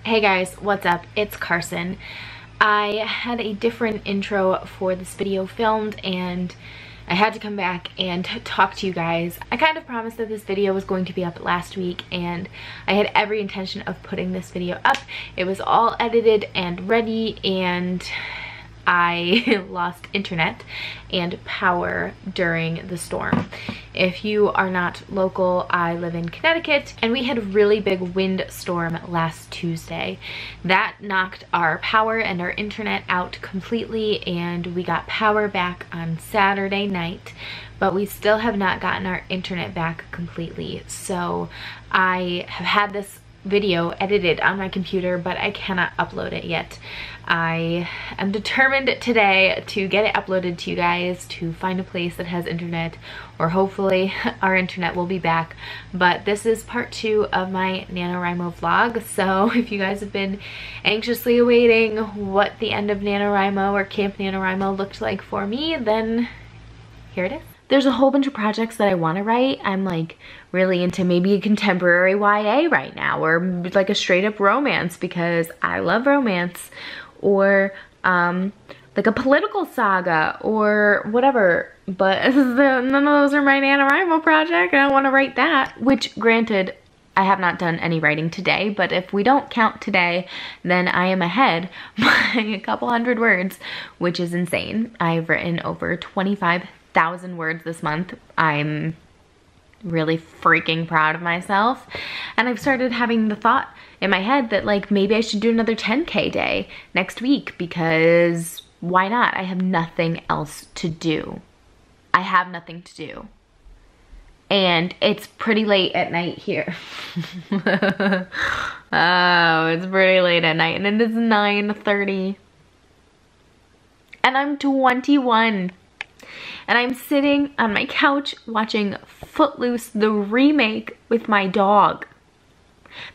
Hey guys, what's up? It's Carson. I had a different intro for this video filmed and I had to come back and talk to you guys. I kind of promised that this video was going to be up last week and I had every intention of putting this video up. It was all edited and ready and I lost internet and power during the storm. If you are not local, I live in Connecticut and we had a really big windstorm last Tuesday. That knocked our power and our internet out completely and we got power back on Saturday night, but we still have not gotten our internet back completely. So I have had this video edited on my computer, but I cannot upload it yet. I am determined today to get it uploaded to you guys, to find a place that has internet, or hopefully our internet will be back. But this is part 2 of my NaNoWriMo vlog, so if you guys have been anxiously awaiting what the end of NaNoWriMo or Camp NaNoWriMo looked like for me, then here it is. There's a whole bunch of projects that I want to write. I'm like really into maybe a contemporary YA right now, or like a straight up romance because I love romance, or like a political saga or whatever. But none of those are my NaNoWriMo project and I want to write that, which granted, I have not done any writing today, but if we don't count today, then I am ahead by a couple hundred words, which is insane. I've written over 25,000 words this month. I'm really freaking proud of myself. And I've started having the thought in my head that like maybe I should do another 10K day next week because why not? I have nothing else to do. I have nothing to do. And it's pretty late at night here. Oh, it's pretty late at night and it is 9:30. And I'm 21. And I'm sitting on my couch watching Footloose, the remake, with my dog.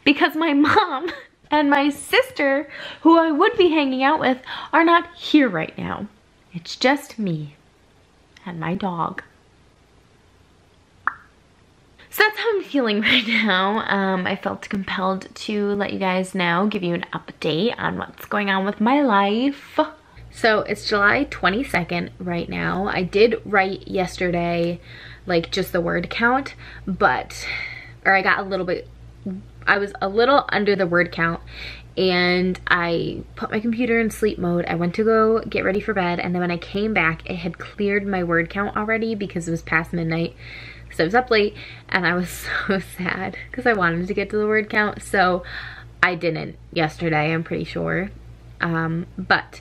Because my mom and my sister, who I would be hanging out with, are not here right now. It's just me and my dog. So that's how I'm feeling right now. I felt compelled to let you guys know, give you an update on what's going on with my life. So it's July 22nd right now. I did write yesterday, like just the word count, I was a little under the word count and I put my computer in sleep mode. I went to go get ready for bed and then when I came back, it had cleared my word count already because it was past midnight. So I was up late and I was so sad because I wanted to get to the word count. So I didn't yesterday, I'm pretty sure. But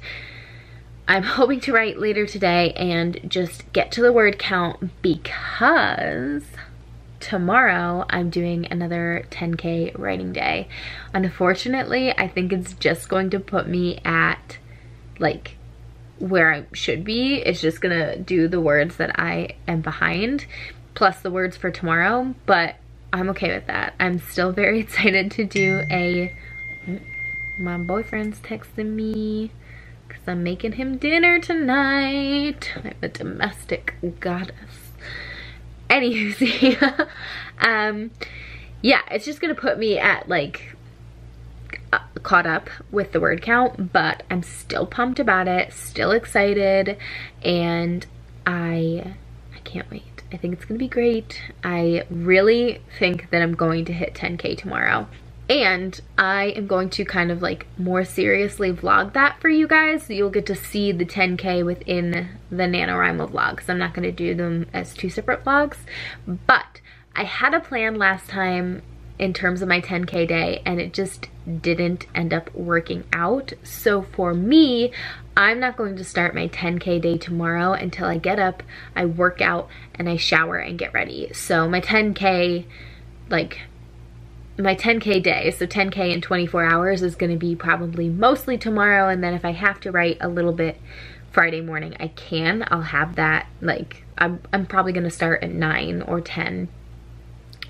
I'm hoping to write later today and just get to the word count because tomorrow I'm doing another 10K writing day. Unfortunately, I think it's just going to put me at like where I should be. It's just gonna do the words that I am behind plus the words for tomorrow, but I'm okay with that. I'm still very excited to do my boyfriend's texting me because I'm making him dinner tonight. I'm a domestic goddess. Anywho, yeah, it's just gonna put me at like caught up with the word count, but I'm still pumped about it, still excited, and I can't wait. I think it's gonna be great. I really think that I'm going to hit 10K tomorrow. And I am going to kind of like more seriously vlog that for you guys. So you'll get to see the 10K within the NaNoWriMo vlog because I'm not going to do them as 2 separate vlogs. But I had a plan last time in terms of my 10K day and it just didn't end up working out. So for me, I'm not going to start my 10K day tomorrow until I get up, I work out, and I shower and get ready. So my 10K, my 10K day, so 10K in 24 hours is gonna be probably mostly tomorrow, and then if I have to write a little bit Friday morning, I can. I'll have that, like, I'm probably gonna start at 9 or 10,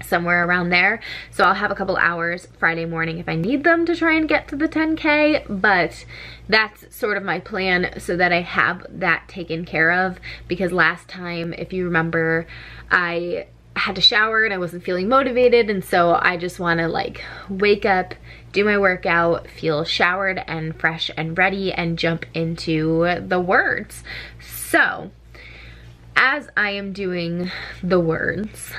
somewhere around there. So I'll have a couple hours Friday morning if I need them to try and get to the 10K, but that's sort of my plan so that I have that taken care of, because last time, if you remember, I had to shower and I wasn't feeling motivated, and so I just want to like wake up, do my workout, feel showered and fresh and ready, and jump into the words. So, as I am doing the words,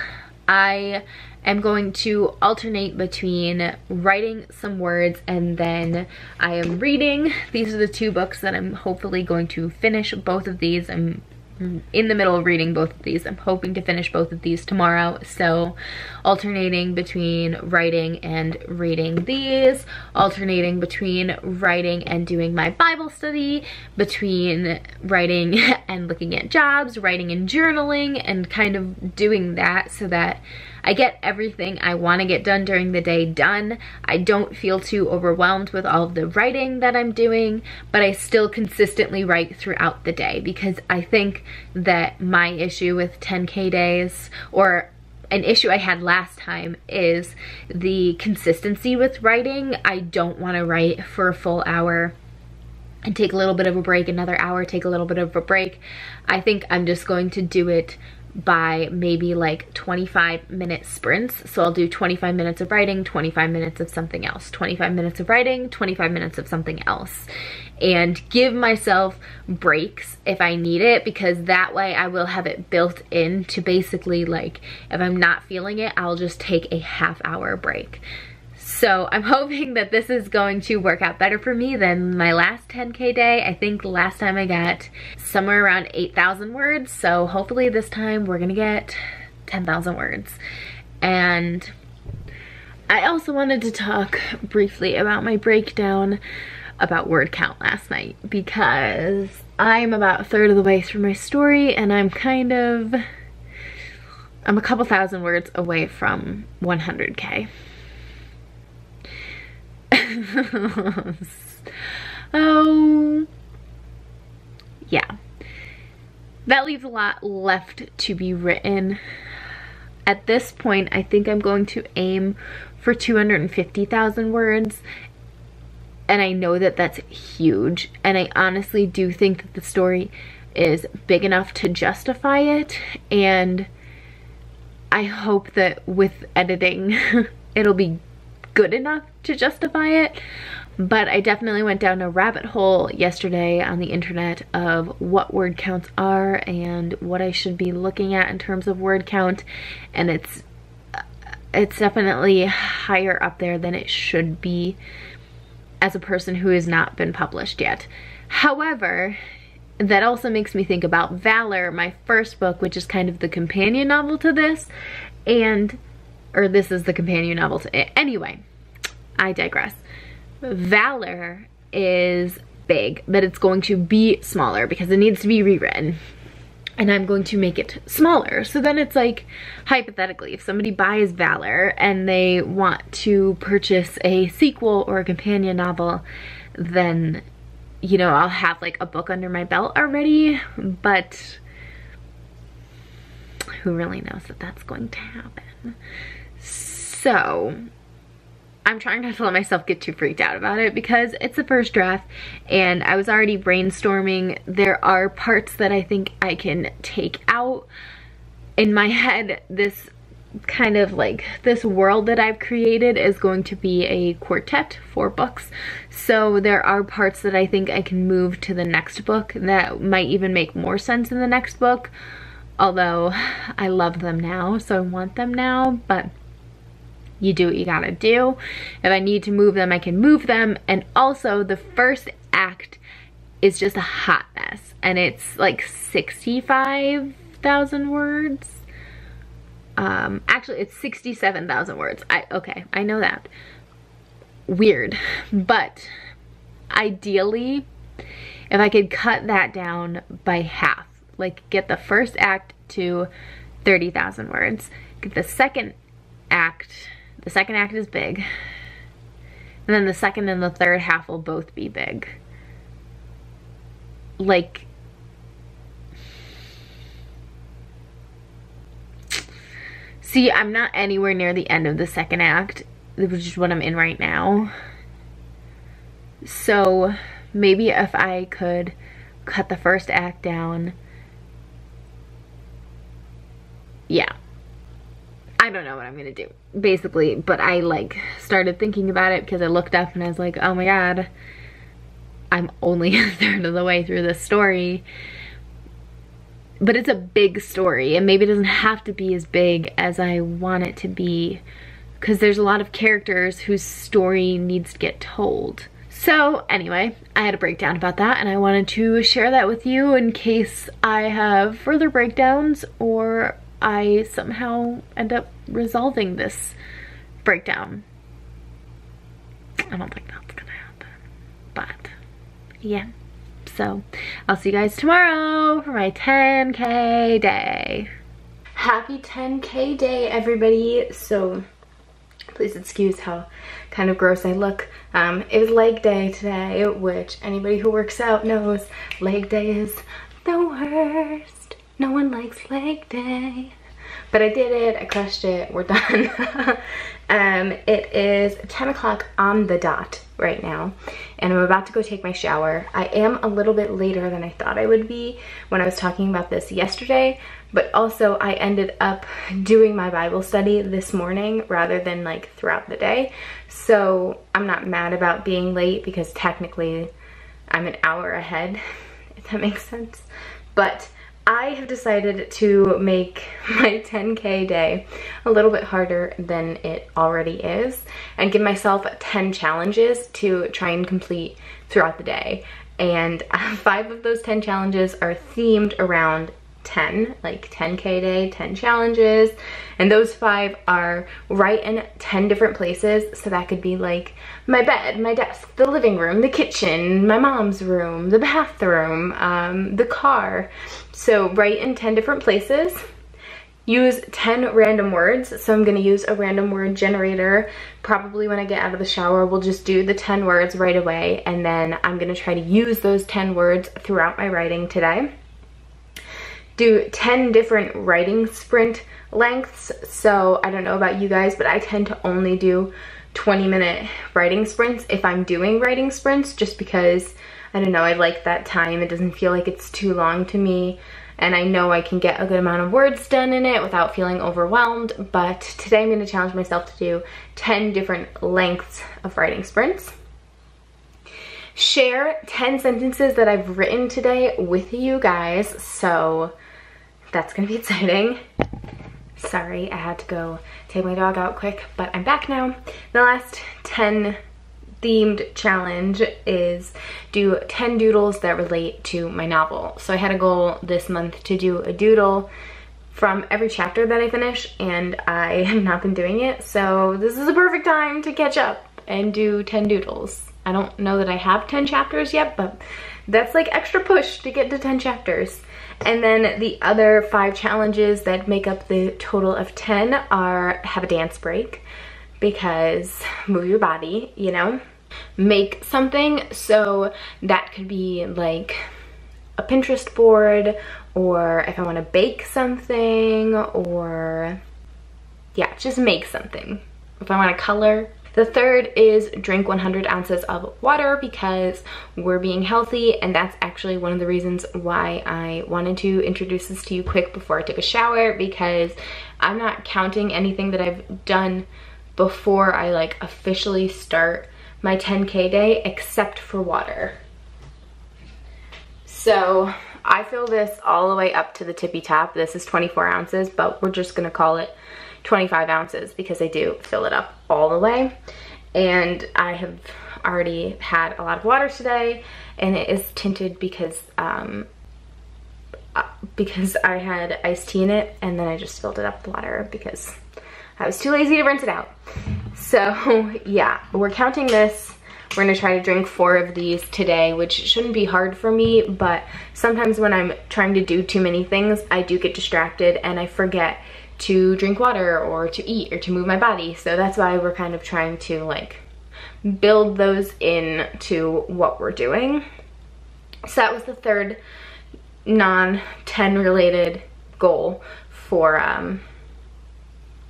I am going to alternate between writing some words and then I am reading. These are the two books that I'm hopefully going to finish. Both of these, I'm in the middle of reading both of these. I'm hoping to finish both of these tomorrow. So alternating between writing and reading these, alternating between writing and doing my Bible study, between writing and looking at jobs, writing and journaling, and kind of doing that so that I get everything I want to get done during the day done. I don't feel too overwhelmed with all of the writing that I'm doing, but I still consistently write throughout the day, because I think that my issue with 10K days, or an issue I had last time, is the consistency with writing. I don't want to write for a full hour and take a little bit of a break, another hour, take a little bit of a break. I think I'm just going to do it by maybe like 25-minute sprints. So I'll do 25 minutes of writing, 25 minutes of something else, 25 minutes of writing, 25 minutes of something else, and give myself breaks if I need it, because that way I will have it built in to basically, like, if I'm not feeling it, I'll just take a half-hour break. So I'm hoping that this is going to work out better for me than my last 10K day. I think last time I got somewhere around 8,000 words. So hopefully this time we're gonna get 10,000 words. And I also wanted to talk briefly about my breakdown about word count last night, because I'm about a third of the way through my story and I'm a couple thousand words away from 100K. Oh, yeah. That leaves a lot left to be written. At this point, I think I'm going to aim for 250,000 words. And I know that that's huge. And I honestly do think that the story is big enough to justify it. And I hope that with editing, it'll be good enough to justify it. But I definitely went down a rabbit hole yesterday on the internet of what word counts are and what I should be looking at in terms of word count, and it's definitely higher up there than it should be as a person who has not been published yet. However, that also makes me think about Valor, my first book, which is kind of the companion novel to this, or this is the companion novel to it. Anyway, I digress. Valor is big, but it's going to be smaller because it needs to be rewritten. And I'm going to make it smaller. So then it's like, hypothetically, if somebody buys Valor and they want to purchase a sequel or a companion novel, then, you know, I'll have like a book under my belt already. But who really knows that that's going to happen? So I'm trying not to let myself get too freaked out about it, because it's the first draft and I was already brainstorming. There are parts that I think I can take out. In my head, this kind of like, this world that I've created is going to be a quartet, 4 books. So there are parts that I think I can move to the next book that might even make more sense in the next book. Although I love them now, so I want them now, but you do what you gotta do. If I need to move them, I can move them. And also the first act is just a hot mess. And it's like 65,000 words. Actually, it's 67,000 words. Okay, I know that. Weird. But ideally, if I could cut that down by half, like get the first act to 30,000 words, get the second act is big, and then the second and the third half will both be big. Like, see, I'm not anywhere near the end of the second act, which is what I'm in right now. So maybe if I could cut the first act down, yeah, I don't know what I'm gonna do, basically, but I like started thinking about it because I looked up and I was like, oh my god, I'm only a third of the way through this story. But it's a big story, and maybe it doesn't have to be as big as I want it to be, because there's a lot of characters whose story needs to get told. So anyway, I had a breakdown about that, and I wanted to share that with you in case I have further breakdowns or I somehow end up resolving this breakdown. I don't think that's gonna happen, but yeah. So I'll see you guys tomorrow for my 10K day. Happy 10K day, everybody. So please excuse how kind of gross I look. It was leg day today, which anybody who works out knows leg day is the worst. No one likes leg day. But I did it, I crushed it, we're done. It is 10 o'clock on the dot right now, and I'm about to go take my shower. I am a little bit later than I thought I would be when I was talking about this yesterday, but also I ended up doing my Bible study this morning rather than like throughout the day. So I'm not mad about being late because technically I'm an hour ahead, if that makes sense. But I have decided to make my 10K day a little bit harder than it already is and give myself 10 challenges to try and complete throughout the day. And 5 of those 10 challenges are themed around 10, like 10K day, 10 challenges. And those 5 are right in 10 different places. So that could be like my bed, my desk, the living room, the kitchen, my mom's room, the bathroom, the car. So right in 10 different places. Use 10 random words. So I'm gonna use a random word generator. Probably when I get out of the shower, we'll just do the 10 words right away. And then I'm gonna try to use those 10 words throughout my writing today. Do 10 different writing sprint lengths. So I don't know about you guys, but I tend to only do 20-minute writing sprints if I'm doing writing sprints, just because, I don't know, I like that time. It doesn't feel like it's too long to me, and I know I can get a good amount of words done in it without feeling overwhelmed. But today I'm going to challenge myself to do 10 different lengths of writing sprints. Share 10 sentences that I've written today with you guys, so that's gonna be exciting. Sorry, I had to go take my dog out quick, but I'm back now. The last 10 themed challenge is do 10 doodles that relate to my novel. So I had a goal this month to do a doodle from every chapter that I finish, and I have not been doing it, so this is a perfect time to catch up and do 10 doodles. I don't know that I have 10 chapters yet, but that's like extra push to get to 10 chapters. And then the other 5 challenges that make up the total of 10 are have a dance break, because move your body, you know. Make something, so that could be like a Pinterest board, or if I want to bake something, or yeah, just make something. If I want to color. The third is drink 100 ounces of water, because we're being healthy, and that's actually one of the reasons why I wanted to introduce this to you quick before I took a shower, because I'm not counting anything that I've done before I like officially start my 10K day except for water. So I fill this all the way up to the tippy top. This is 24 ounces, but we're just gonna call it 25 ounces because I do fill it up all the way. And I have already had a lot of water today, and it is tinted because I had iced tea in it, and then I just filled it up with water because I was too lazy to rinse it out. So yeah, we're counting this. We're gonna try to drink 4 of these today, which shouldn't be hard for me, but sometimes when I'm trying to do too many things, I do get distracted and I forget to drink water or to eat or to move my body. So that's why we're kind of trying to like build those in to what we're doing. So that was the third non-10 related goal for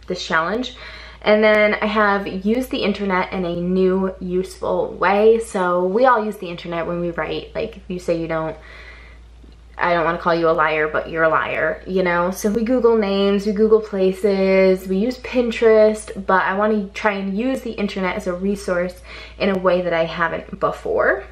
this challenge. And then I have used the internet in a new, useful way. So we all use the internet when we write. Like if you say you don't, I don't want to call you a liar, but you're a liar, you know? So we Google names, we Google places, we use Pinterest, but I want to try and use the internet as a resource in a way that I haven't before.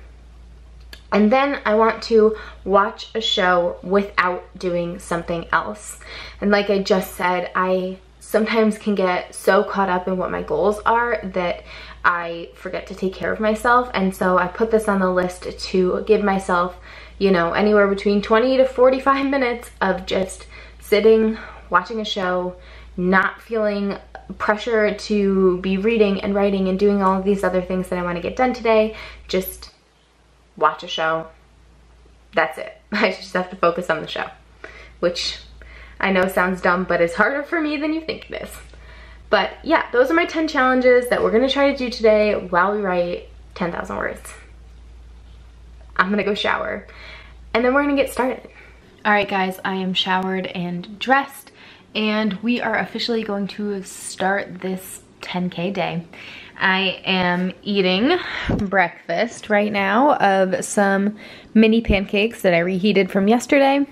And then I want to watch a show without doing something else. And like I just said, I sometimes can get so caught up in what my goals are that I forget to take care of myself. And so I put this on the list to give myself, you know, anywhere between 20 to 45 minutes of just sitting, watching a show, not feeling pressure to be reading and writing and doing all of these other things that I want to get done today. Just watch a show. That's it. I just have to focus on the show, which I know sounds dumb, but it's harder for me than you think it is. But yeah, those are my 10 challenges that we're gonna try to do today while we write 10,000 words. I'm gonna go shower and then we're gonna get started. All right guys, I am showered and dressed and we are officially going to start this 10K day. I am eating breakfast right now of some mini pancakes that I reheated from yesterday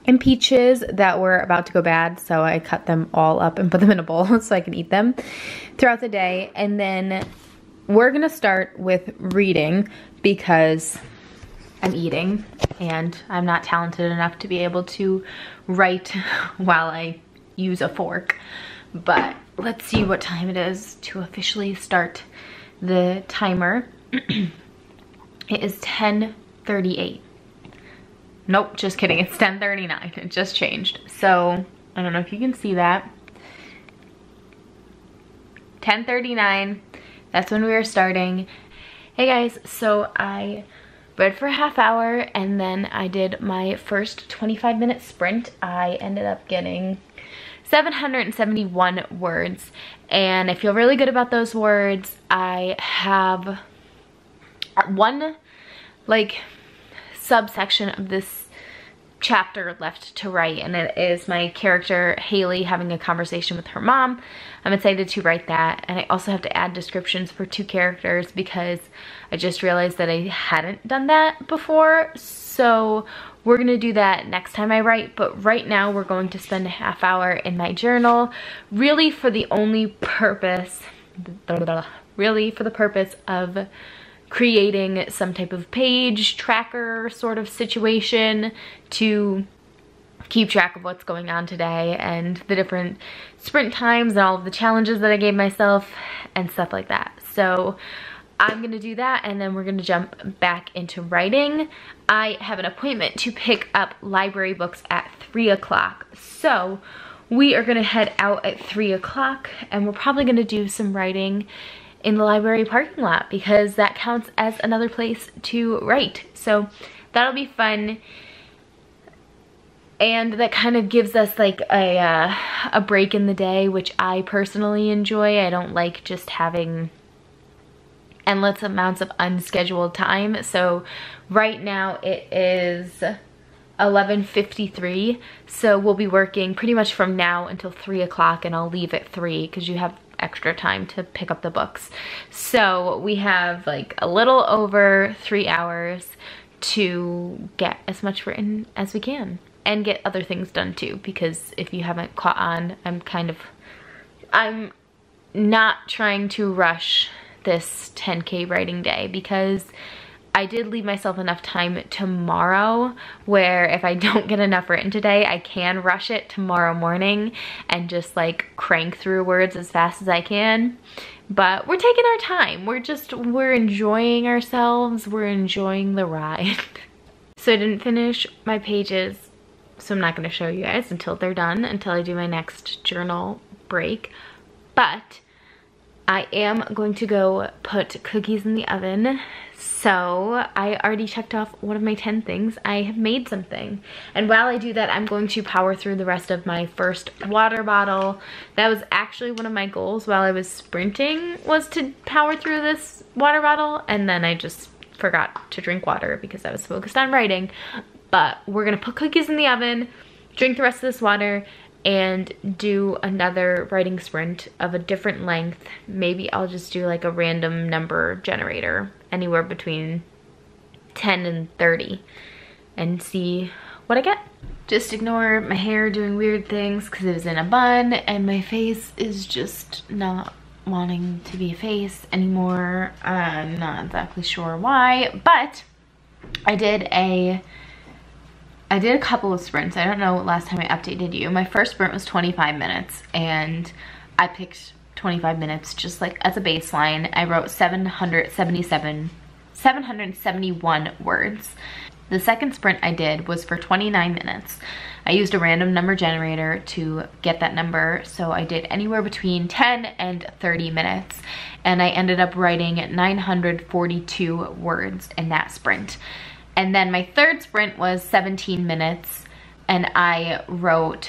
and peaches that were about to go bad, so I cut them all up and put them in a bowl so I can eat them throughout the day. And then we're gonna start with reading because I'm eating and I'm not talented enough to be able to write while I use a fork. But let's see what time it is to officially start the timer. It is 10:38. Nope, just kidding, it's 10:39, it just changed. So, I don't know if you can see that. 10:39, that's when we were starting. Hey guys, so I read for a half hour and then I did my first 25-minute sprint. I ended up getting 771 words and I feel really good about those words. I have one subsection of this chapter left to write and it is my character Haley having a conversation with her mom. I'm excited to write that, and I also have to add descriptions for 2 characters because I just realized that I hadn't done that before. So we're gonna do that next time I write, but right now we're going to spend a half hour in my journal, really for the purpose of creating some type of page tracker sort of situation to keep track of what's going on today and the different sprint times and all of the challenges that I gave myself and stuff like that. So I'm gonna do that and then we're gonna jump back into writing. I have an appointment to pick up library books at 3 o'clock. So we are gonna head out at 3 o'clock and we're probably gonna do some writing in the library parking lot because that counts as another place to write. So that'll be fun. And that kind of gives us like a break in the day, which I personally enjoy. I don't like just having endless amounts of unscheduled time. So right now it is 11:53. So we'll be working pretty much from now until 3 o'clock and I'll leave at 3 because you have extra time to pick up the books. So we have like a little over 3 hours to get as much written as we can and get other things done too, because if you haven't caught on, I'm not trying to rush this 10K writing day because I did leave myself enough time tomorrow where if I don't get enough written today, I can rush it tomorrow morning and just like crank through words as fast as I can. But we're taking our time. We're enjoying ourselves. We're enjoying the ride. So I didn't finish my pages, so I'm not gonna show you guys until they're done, until I do my next journal break. But I am going to go put cookies in the oven. So I already checked off one of my 10 things. I have made something. And while I do that, I'm going to power through the rest of my first water bottle. That was actually one of my goals while I was sprinting, was to power through this water bottle. And then I just forgot to drink water because I was focused on writing. But we're gonna put cookies in the oven, drink the rest of this water, and do another writing sprint of a different length. Maybe I'll just do like a random number generator, anywhere between 10 and 30, and see what I get. Just ignore my hair doing weird things because it was in a bun, and my face is just not wanting to be a face anymore. I'm not exactly sure why, but I did a couple of sprints. I don't know last time I updated you. My first sprint was 25 minutes, and I picked 25 minutes just like as a baseline. I wrote 771 words. The second sprint I did was for 29 minutes. I used a random number generator to get that number, so I did anywhere between 10 and 30 minutes, and I ended up writing 942 words in that sprint. And then my third sprint was 17 minutes, and I wrote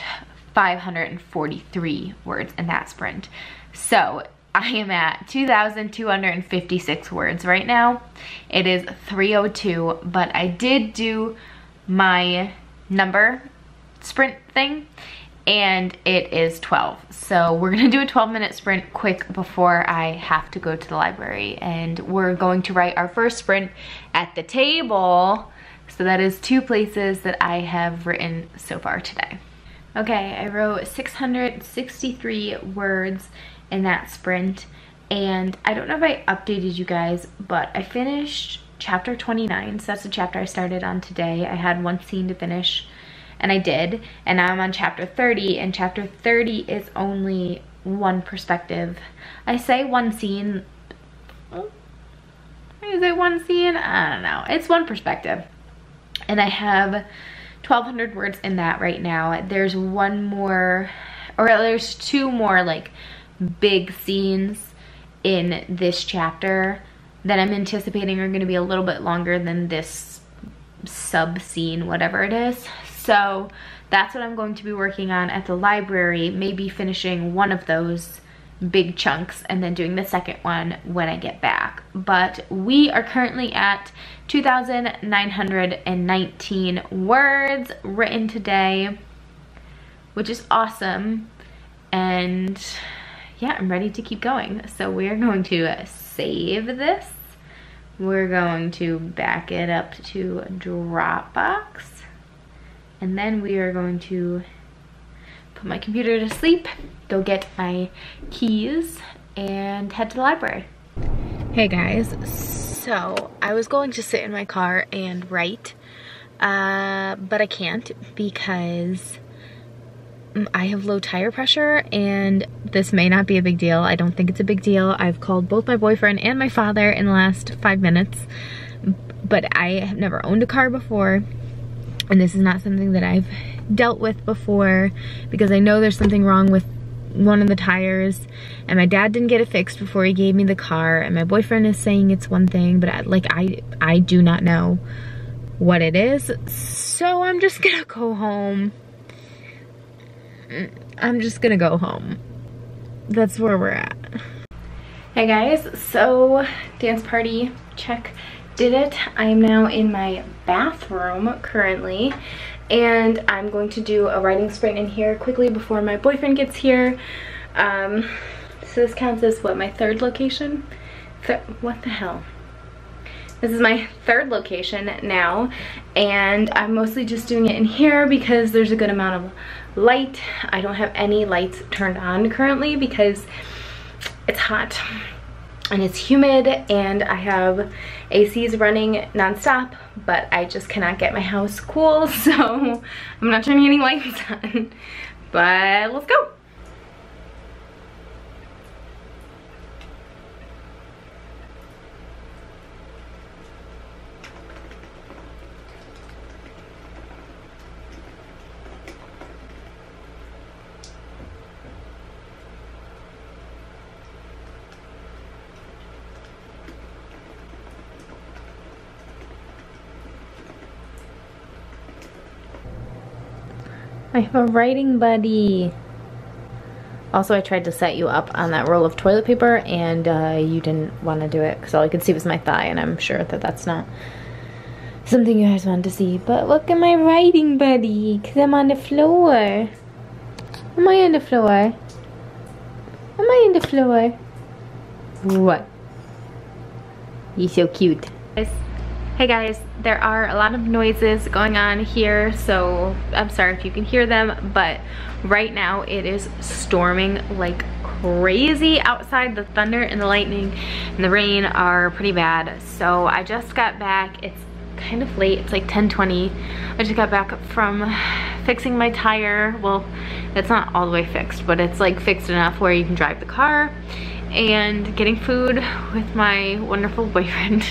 543 words in that sprint. So I am at 2,256 words right now. It is 3:02, but I did do my number sprint thing, and it is 12. So we're gonna do a 12-minute sprint quick before I have to go to the library, and we're going to write our first sprint at the table. So that is 2 places that I have written so far today. Okay, I wrote 663 words in that sprint, and I don't know if I updated you guys, but I finished chapter 29, so that's the chapter I started on today. I had 1 scene to finish, and I did, and now I'm on chapter 30, and chapter 30 is only 1 perspective. I say 1 scene, is it 1 scene? I don't know, it's 1 perspective, and I have 1,200 words in that right now. There's 1 more, or there's 2 more like big scenes in this chapter that I'm anticipating are going to be a little bit longer than this sub scene, whatever it is. So that's what I'm going to be working on at the library, maybe finishing 1 of those big chunks and then doing the second one when I get back. But we are currently at 2,919 words written today, which is awesome. And yeah, I'm ready to keep going. So we're going to save this. We're going to back it up to Dropbox. And then we are going to put my computer to sleep, go get my keys, and head to the library. Hey guys, so I was going to sit in my car and write, but I can't because I have low tire pressure, and this may not be a big deal. I don't think it's a big deal. I've called both my boyfriend and my father in the last 5 minutes, but I have never owned a car before, and this is not something that I've dealt with before because I know there's something wrong with one of the tires, and my dad didn't get it fixed before he gave me the car, and my boyfriend is saying it's one thing, but I do not know what it is. So I'm just gonna go home. I'm just gonna go home. That's where we're at. Hey guys, so dance party check, did it. I am now in my bathroom currently, and I'm going to do a writing sprint in here quickly before my boyfriend gets here. So this counts as what, my 3rd location? What the hell? This is my 3rd location now, and I'm mostly just doing it in here because there's a good amount of light. I don't have any lights turned on currently because it's hot and it's humid, and I have ACs running nonstop, but I just cannot get my house cool, so I'm not turning any lights on. But let's go. I have a writing buddy. Also, I tried to set you up on that roll of toilet paper, and you didn't want to do it because all I could see was my thigh, and I'm sure that that's not something you guys wanted to see. But look at my writing buddy, because I'm on the floor. Am I on the floor? Am I on the floor? What? You're so cute. Hey guys, there are a lot of noises going on here, so I'm sorry if you can hear them, but right now it is storming like crazy outside. The thunder and the lightning and the rain are pretty bad. So I just got back. It's kind of late. It's like 10:20. I just got back from fixing my tire. Well, it's not all the way fixed, but it's like fixed enough where you can drive the car, and getting food with my wonderful boyfriend.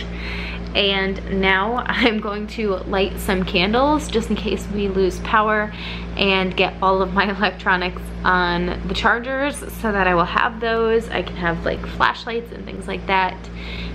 And now I'm going to light some candles just in case we lose power, and get all of my electronics on the chargers so that I will have those. I can have like flashlights and things like that,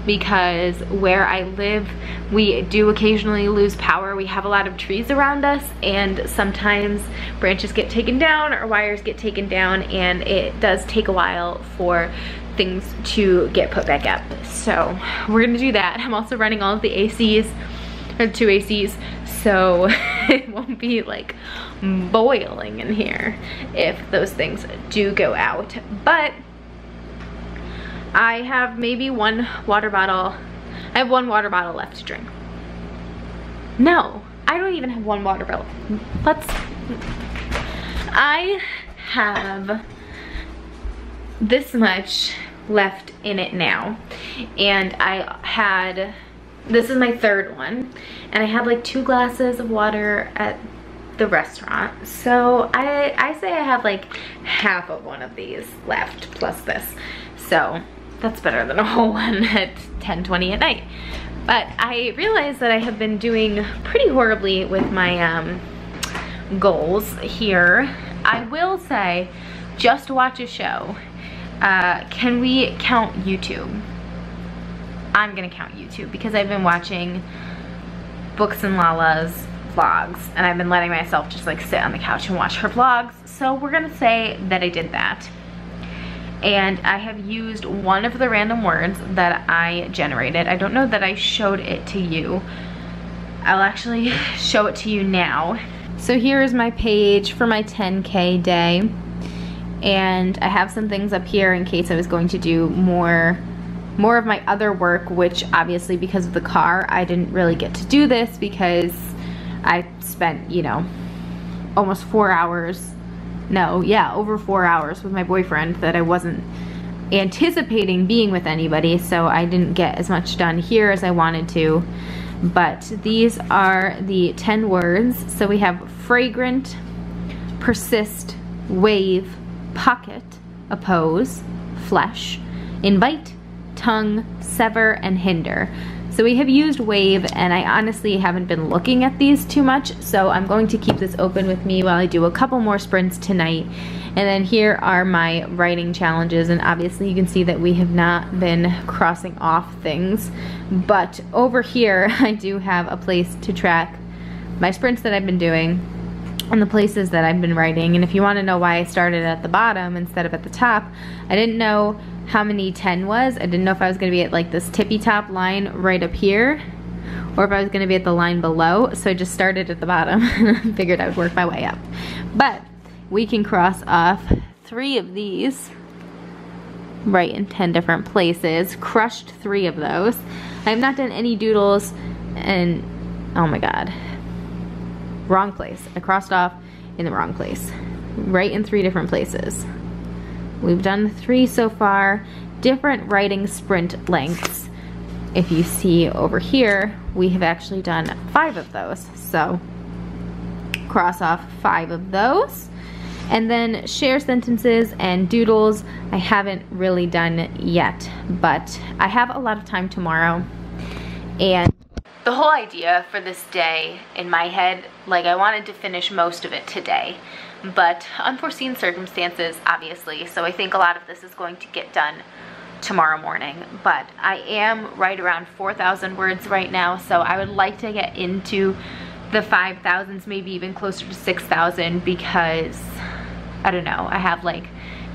because where I live we do occasionally lose power. We have a lot of trees around us, and sometimes branches get taken down or wires get taken down, and it does take a while for things to get put back up. So we're gonna do that. I'm also running all of the ACs, or 2 ACs, so it won't be like boiling in here if those things do go out. But I have maybe one water bottle. I have one water bottle left to drink. No, I don't even have one water bottle. I have this much left in it now, and this is my third one, and I had like 2 glasses of water at the restaurant, so I say I have like half of one of these left plus this, so that's better than a whole one at 10:20 at night. But I realized that I have been doing pretty horribly with my goals here. I will say, just watch a show. Can we count YouTube? I'm gonna count YouTube because I've been watching Books and Lala's vlogs, and I've been letting myself just like sit on the couch and watch her vlogs. So we're gonna say that I did that. And I have used one of the random words that I generated. I don't know that I showed it to you. I'll actually show it to you now. So here is my page for my 10K day. And I have some things up here in case I was going to do more of my other work, which obviously because of the car I didn't really get to do this because I spent, you know, almost 4 hours, no, yeah, over 4 hours with my boyfriend that I wasn't anticipating being with anybody, so I didn't get as much done here as I wanted to. But these are the 10 words. So we have fragrant, persist, wave, pocket, oppose, flesh, invite, tongue, sever, and hinder. So we have used wave, and I honestly haven't been looking at these too much, so I'm going to keep this open with me while I do a couple more sprints tonight. And then here are my writing challenges, and obviously you can see that we have not been crossing off things, but over here I do have a place to track my sprints that I've been doing and the places that I've been writing. And if you want to know why I started at the bottom instead of at the top, I didn't know how many 10 was. I didn't know if I was going to be at like this tippy top line right up here, or if I was going to be at the line below, so I just started at the bottom and figured I would work my way up. But we can cross off 3 of these right in 10 different places. Crushed 3 of those. I have not done any doodles, and oh my god, wrong place. I crossed off in the wrong place, right in 3 different places. We've done 3 so far, different writing sprint lengths. If you see over here, we have actually done 5 of those. So cross off 5 of those. And then share sentences and doodles, I haven't really done yet, but I have a lot of time tomorrow. And the whole idea for this day in my head, like I wanted to finish most of it today, but unforeseen circumstances, obviously, so I think a lot of this is going to get done tomorrow morning. But I am right around 4,000 words right now, so I would like to get into the 5,000s, maybe even closer to 6,000, because I don't know, I have like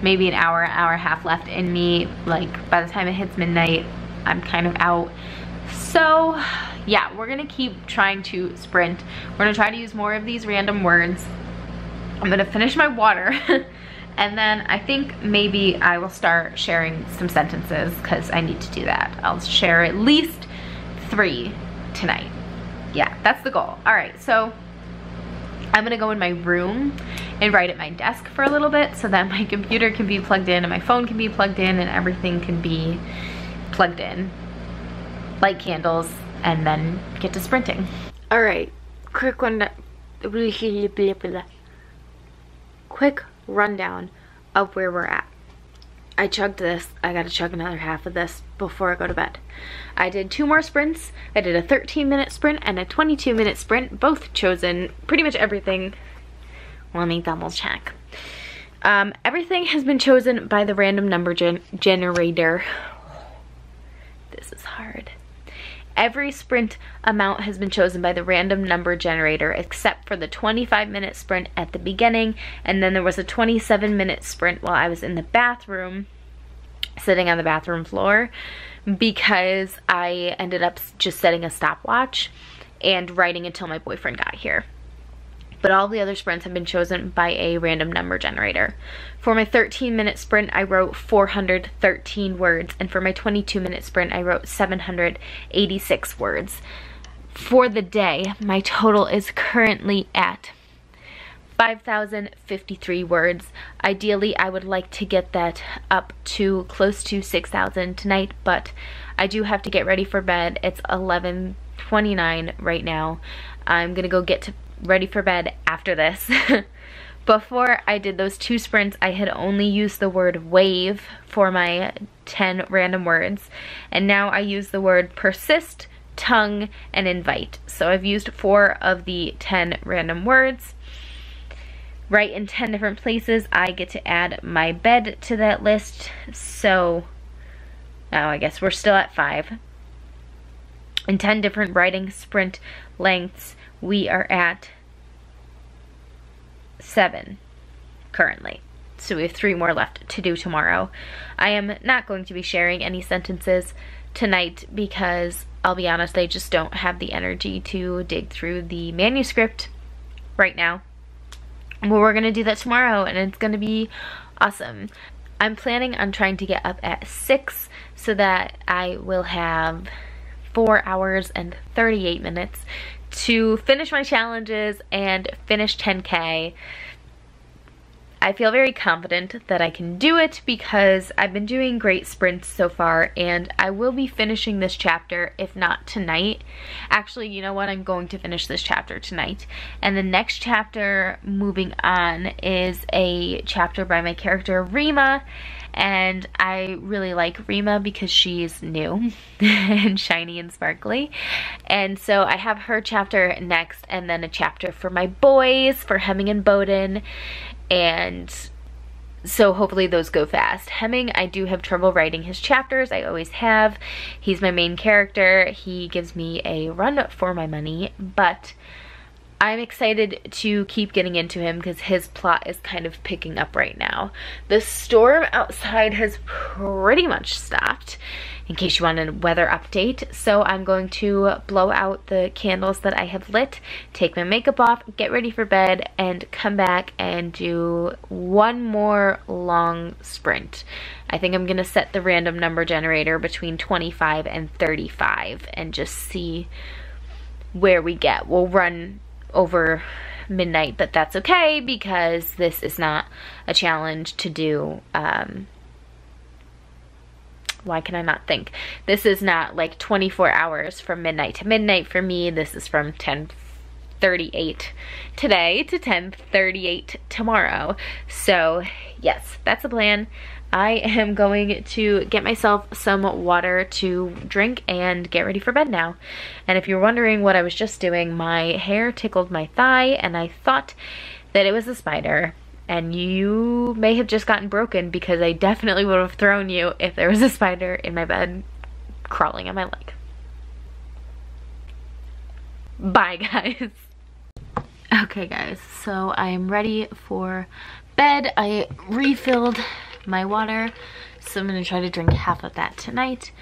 maybe an hour and a half left in me. Like by the time it hits midnight, I'm kind of out. So yeah, we're gonna keep trying to sprint. We're gonna try to use more of these random words. I'm gonna finish my water and then I think maybe I will start sharing some sentences because I need to do that. I'll share at least 3 tonight. Yeah, that's the goal. All right, so I'm gonna go in my room and write at my desk for a little bit so that my computer can be plugged in and my phone can be plugged in and everything can be plugged in. Light candles and then get to sprinting. All right, quick rundown of where we're at. I chugged this. I gotta chug another half of this before I go to bed. I did 2 more sprints. I did a 13-minute sprint and a 22-minute sprint, both chosen. Pretty much everything. Let me double check. Everything has been chosen by the random number generator. This is hard. Every sprint amount has been chosen by the random number generator except for the 25-minute sprint at the beginning, and then there was a 27-minute sprint while I was in the bathroom, sitting on the bathroom floor, because I ended up just setting a stopwatch and writing until my boyfriend got here. But all the other sprints have been chosen by a random number generator. For my 13-minute sprint, I wrote 413 words, and for my 22-minute sprint, I wrote 786 words. For the day, my total is currently at 5,053 words. Ideally, I would like to get that up to close to 6,000 tonight, but I do have to get ready for bed. It's 11:29 right now. I'm gonna go get ready for bed after this. Before I did those 2 sprints, I had only used the word wave for my 10 random words, and now I use the word persist, tongue, and invite. So I've used 4 of the 10 random words. Write in 10 different places. I get to add my bed to that list, so now I guess we're still at 5. In 10 different writing sprint lengths, we are at 7 currently. So we have 3 more left to do tomorrow. I am not going to be sharing any sentences tonight because I'll be honest, I just don't have the energy to dig through the manuscript right now. Well, we're gonna do that tomorrow and it's gonna be awesome. I'm planning on trying to get up at 6 so that I will have 4 hours and 38 minutes to finish my challenges and finish 10K. I feel very confident that I can do it because I've been doing great sprints so far, and I will be finishing this chapter, if not tonight. Actually, you know what? I'm going to finish this chapter tonight. And the next chapter moving on is a chapter by my character Rima, and I really like Rima because she's new and shiny and sparkly. And so I have her chapter next, and then a chapter for my boys, for Hemming and Bowden. And so hopefully those go fast. Hemming, I do have trouble writing his chapters. I always have. He's my main character. He gives me a run for my money, but I'm excited to keep getting into him because his plot is kind of picking up right now. The storm outside has pretty much stopped, in case you want a weather update. So I'm going to blow out the candles that I have lit, take my makeup off, get ready for bed, and come back and do 1 more long sprint. I think I'm gonna set the random number generator between 25 and 35 and just see where we get. We'll run over midnight, but that's okay because this is not a challenge to do. Why can I not think? This is not like 24 hours from midnight to midnight for me. This is from 10:38 today to 10:38 tomorrow. So yes, that's the plan. I am going to get myself some water to drink and get ready for bed now. And if you're wondering what I was just doing, my hair tickled my thigh and I thought that it was a spider. And you may have just gotten broken because I definitely would have thrown you if there was a spider in my bed crawling on my leg. Bye, guys. Okay, guys, so I am ready for bed. I refilled my water, so I'm gonna try to drink half of that tonight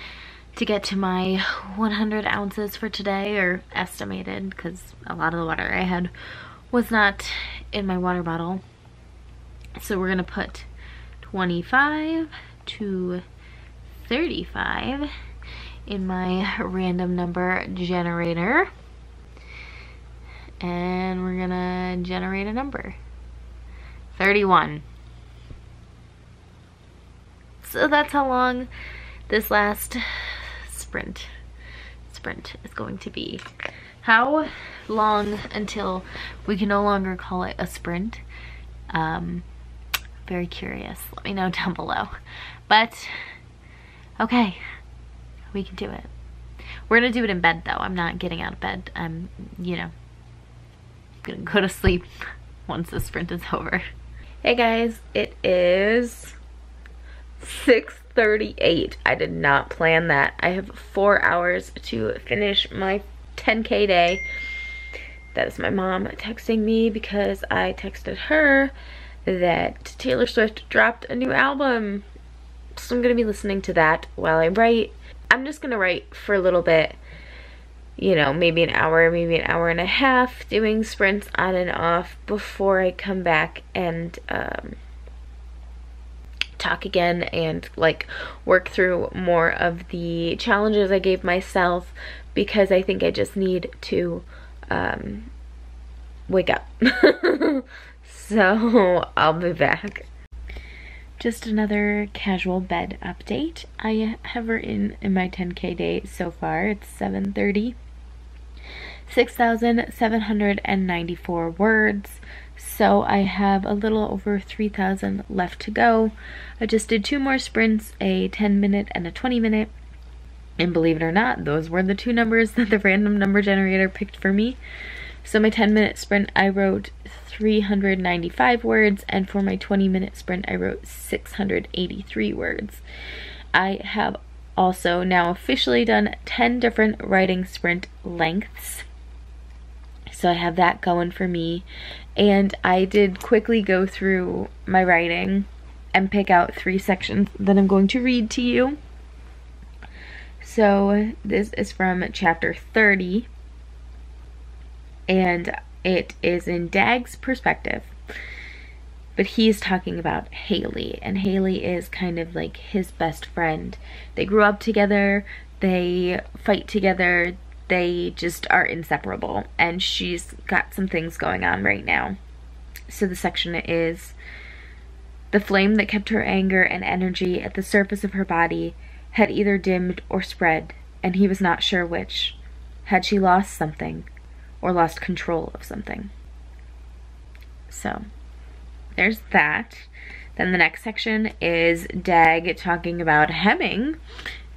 to get to my 100 ounces for today, or estimated, because a lot of the water I had was not in my water bottle. So we're gonna put 25 to 35 in my random number generator. And we're gonna generate a number. 31. So that's how long this last sprint is going to be. How long until we can no longer call it a sprint? Very curious. Let me know down below. But okay, we can do it. We're gonna do it in bed though. I'm not getting out of bed. I'm, you know, gonna go to sleep once the sprint is over. Hey guys, it is 6:38. I did not plan that. I have 4 hours to finish my 10K day. That is my mom texting me because I texted her that Taylor Swift dropped a new album. So I'm gonna be listening to that while I write. I'm just gonna write for a little bit, you know, maybe an hour, maybe an hour and a half, doing sprints on and off before I come back and talk again and like work through more of the challenges I gave myself, because I think I just need to wake up. So I'll be back. Just another casual bed update. I have written in my 10K day so far. It's 7:30. 6,794 words. So I have a little over 3,000 left to go. I just did 2 more sprints, a 10-minute and a 20-minute. And believe it or not, those were the 2 numbers that the random number generator picked for me. So my 10-minute sprint, I wrote 395 words, and for my 20-minute sprint, I wrote 683 words. I have also now officially done 10 different writing sprint lengths. So I have that going for me. And I did quickly go through my writing and pick out 3 sections that I'm going to read to you. So this is from chapter 30. And it is in Dag's perspective, but he's talking about Haley, and Haley is kind of like his best friend. They grew up together, they fight together, they just are inseparable, and she's got some things going on right now. So the section is, the flame that kept her anger and energy at the surface of her body had either dimmed or spread, and he was not sure which. Had she lost something? Or lost control of something. So there's that. Then the next section is Dag talking about Hemming,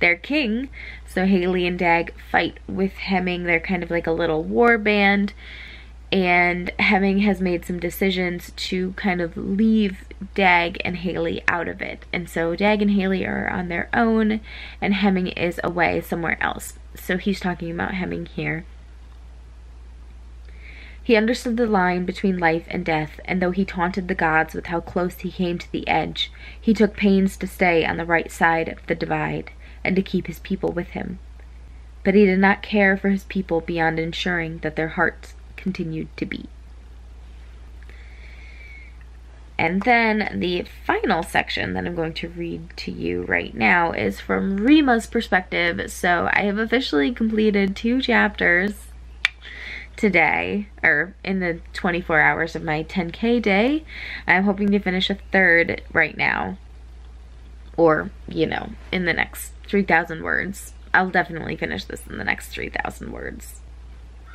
their king. So Haley and Dag fight with Hemming. They're kind of like a little war band, and Hemming has made some decisions to kind of leave Dag and Haley out of it. And so Dag and Haley are on their own, and Hemming is away somewhere else. So he's talking about Hemming here. He understood the line between life and death, and though he taunted the gods with how close he came to the edge, he took pains to stay on the right side of the divide, and to keep his people with him. But he did not care for his people beyond ensuring that their hearts continued to beat. And then the final section that I'm going to read to you right now is from Rima's perspective. So I have officially completed 2 chapters today, or in the 24 hours of my 10K day. I'm hoping to finish a 3rd right now, or, you know, in the next 3,000 words. I'll definitely finish this in the next 3,000 words,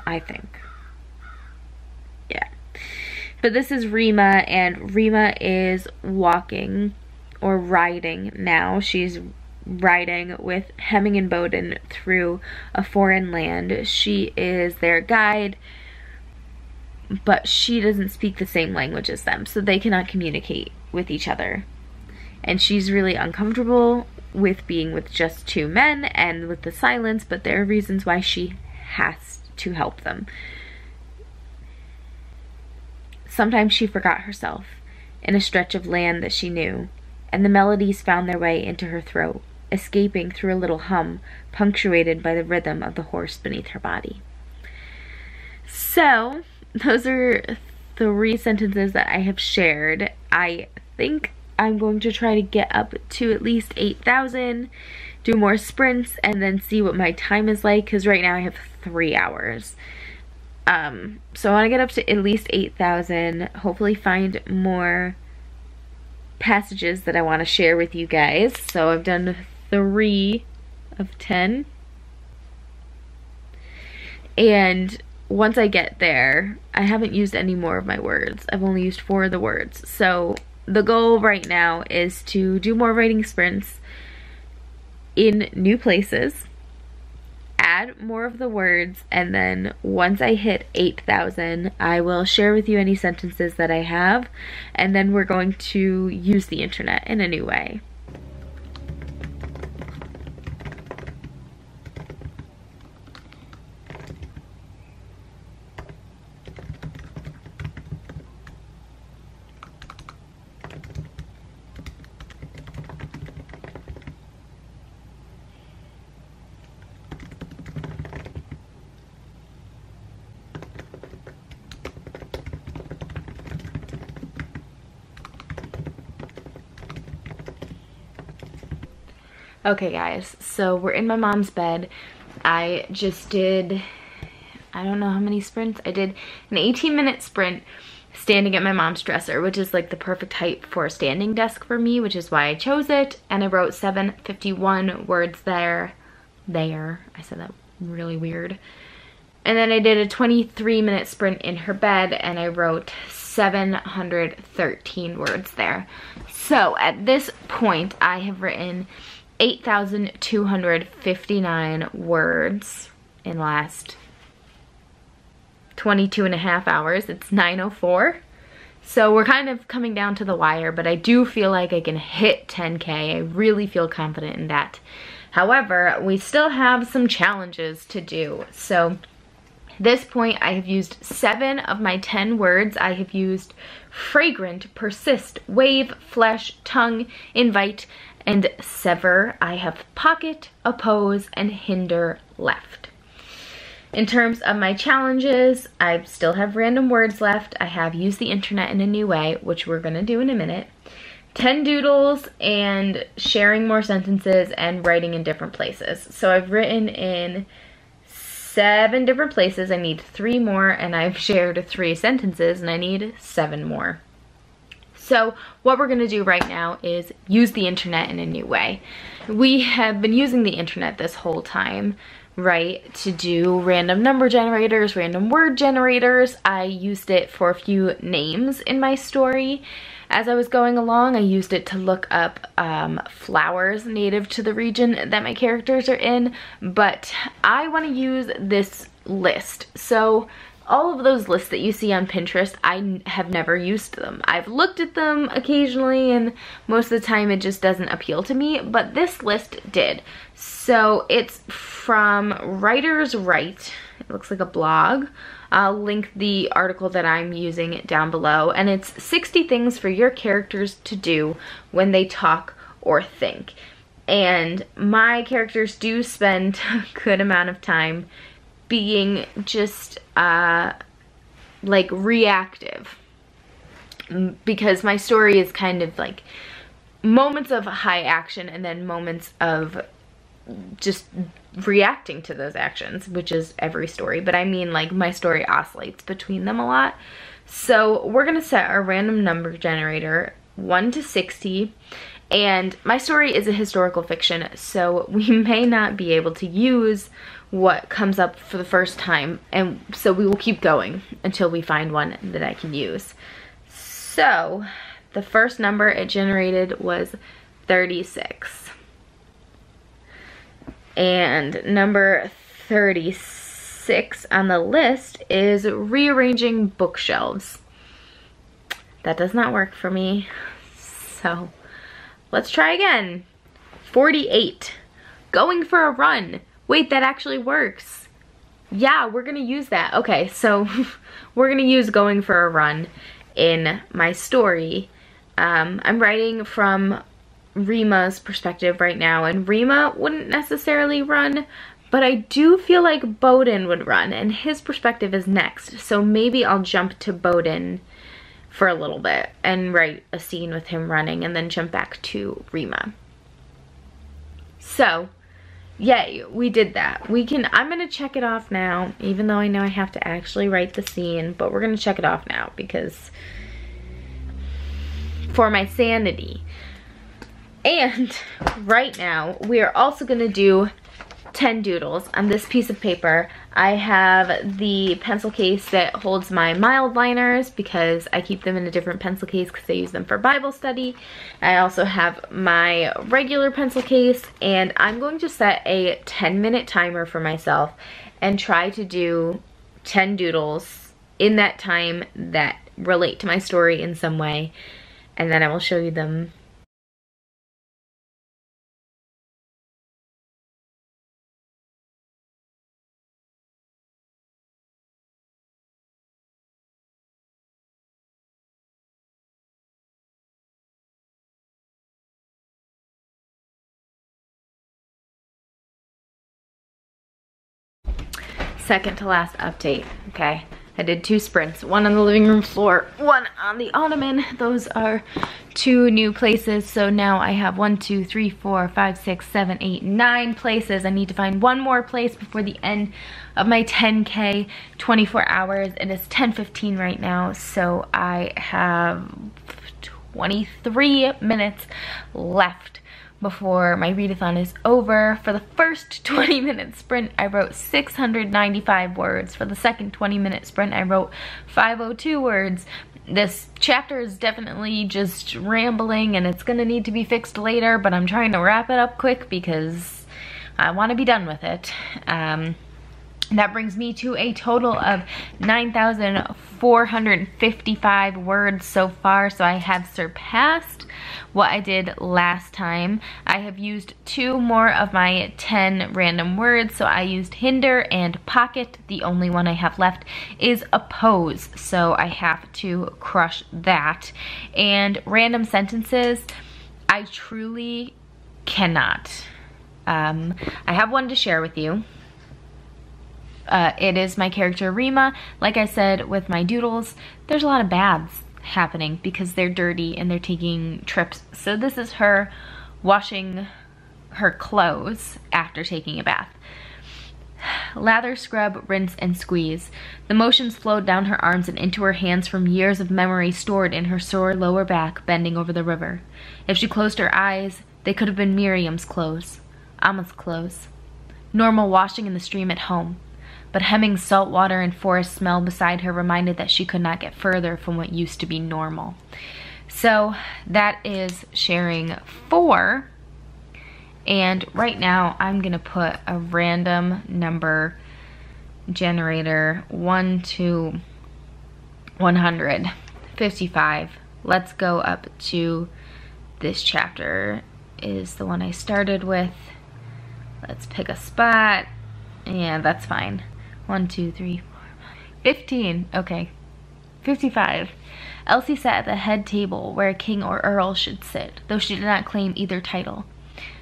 I think. Yeah. But this is Rima, and Rima is walking, or riding now. She's riding with Hemming and Bowden through a foreign land. She is their guide, but she doesn't speak the same language as them, so they cannot communicate with each other. And she's really uncomfortable with being with just 2 men and with the silence, but there are reasons why she has to help them. Sometimes she forgot herself in a stretch of land that she knew, and the melodies found their way into her throat, escaping through a little hum punctuated by the rhythm of the horse beneath her body. So those are 3 sentences that I have shared. I think I'm going to try to get up to at least 8,000, do more sprints, and then see what my time is like, because right now I have 3 hours. So I want to get up to at least 8,000, hopefully find more passages that I want to share with you guys. So I've done 3 of 10. And once I get there, I haven't used any more of my words. I've only used 4 of the words. So the goal right now is to do more writing sprints in new places, add more of the words, and then once I hit 8,000, I will share with you any sentences that I have, and then we're going to use the internet in a new way. Okay guys, so we're in my mom's bed. I just did, I don't know how many sprints. I did an 18-minute sprint standing at my mom's dresser, which is like the perfect height for a standing desk for me, which is why I chose it. And I wrote 751 words there. I said that really weird. And then I did a 23-minute sprint in her bed, and I wrote 713 words there. So at this point, I have written 8,259 words in the last 22 and a half hours. It's 9:04. So we're kind of coming down to the wire, but I do feel like I can hit 10K. I really feel confident in that. However, we still have some challenges to do. So at this point, I have used 7 of my 10 words. I have used fragrant, persist, wave, flesh, tongue, invite, and sever. I have pocket, oppose, and hinder left. In terms of my challenges, I still have random words left. I have used the internet in a new way, which we're gonna do in a minute. 10 doodles and sharing more sentences and writing in different places. So I've written in 7 different places. I need 3 more, and I've shared 3 sentences, and I need 7 more. So what we're gonna do right now is use the internet in a new way. We have been using the internet this whole time, right, to do random number generators, random word generators. I used it for a few names in my story. As I was going along, I used it to look up flowers native to the region that my characters are in, but I wanna use this list. So all of those lists that you see on Pinterest, I have never used them. I've looked at them occasionally, and most of the time it just doesn't appeal to me, but this list did. So it's from Writers Write. It looks like a blog. I'll link the article that I'm using down below, and it's 60 things for your characters to do when they talk or think. And my characters do spend a good amount of time being just like reactive, because my story is kind of like moments of high action and then moments of just reacting to those actions, which is every story, but I mean like my story oscillates between them a lot. So we're gonna set our random number generator 1 to 60, and my story is a historical fiction, so we may not be able to use what comes up for the first time, and so we will keep going until we find one that I can use. So the first number it generated was 36. And number 36 on the list is rearranging bookshelves. That does not work for me, so let's try again. 48, going for a run. Wait, that actually works. Yeah, we're gonna use that. Okay, so we're gonna use going for a run in my story. I'm writing from Rima's perspective right now, and Rima wouldn't necessarily run, but I do feel like Bowden would run, and his perspective is next, so maybe I'll jump to Bowden for a little bit and write a scene with him running and then jump back to Rima. So, yay, we did that. I'm gonna check it off now, even though I know I have to actually write the scene, but we're gonna check it off now because for my sanity. And right now, we are also gonna do 10 doodles on this piece of paper. I have the pencil case that holds my mild liners because I keep them in a different pencil case because I use them for Bible study. I also have my regular pencil case, and I'm going to set a 10-minute timer for myself and try to do 10 doodles in that time that relate to my story in some way, and then I will show you them. Second to last update, okay? I did 2 sprints, one on the living room floor, one on the ottoman. Those are 2 new places, so now I have 1, 2, 3, 4, 5, 6, 7, 8, 9 places. I need to find one more place before the end of my 10K, 24 hours. It is 10:15 right now, so I have 23 minutes left before my readathon is over. For the first 20-minute sprint, I wrote 695 words. For the second 20-minute sprint, I wrote 502 words. This chapter is definitely just rambling and it's gonna need to be fixed later, but I'm trying to wrap it up quick because I want to be done with it. That brings me to a total of 9,455 words so far, so I have surpassed what I did last time. I have used 2 more of my 10 random words, so I used hinder and pocket. The only one I have left is oppose, so I have to crush that. And random sentences, I truly cannot. I have one to share with you. It is my character Rima. Like I said with my doodles, there's a lot of baths happening because they're dirty and they're taking trips. So this is her washing her clothes after taking a bath. Lather, scrub, rinse, and squeeze. The motions flowed down her arms and into her hands from years of memory stored in her sore lower back bending over the river. If she closed her eyes, they could have been Miriam's clothes, Amma's clothes. Normal washing in the stream at home. But hemming salt water and forest smell beside her reminded that she could not get further from what used to be normal. So that is sharing 4. And right now I'm gonna put a random number generator 1 to 155. Let's go up to this chapter is the one I started with. Let's pick a spot. Yeah, that's fine. 1, 2, 3, 4, 5, 15. Okay, 55. Elsie sat at the head table where a king or earl should sit, though she did not claim either title.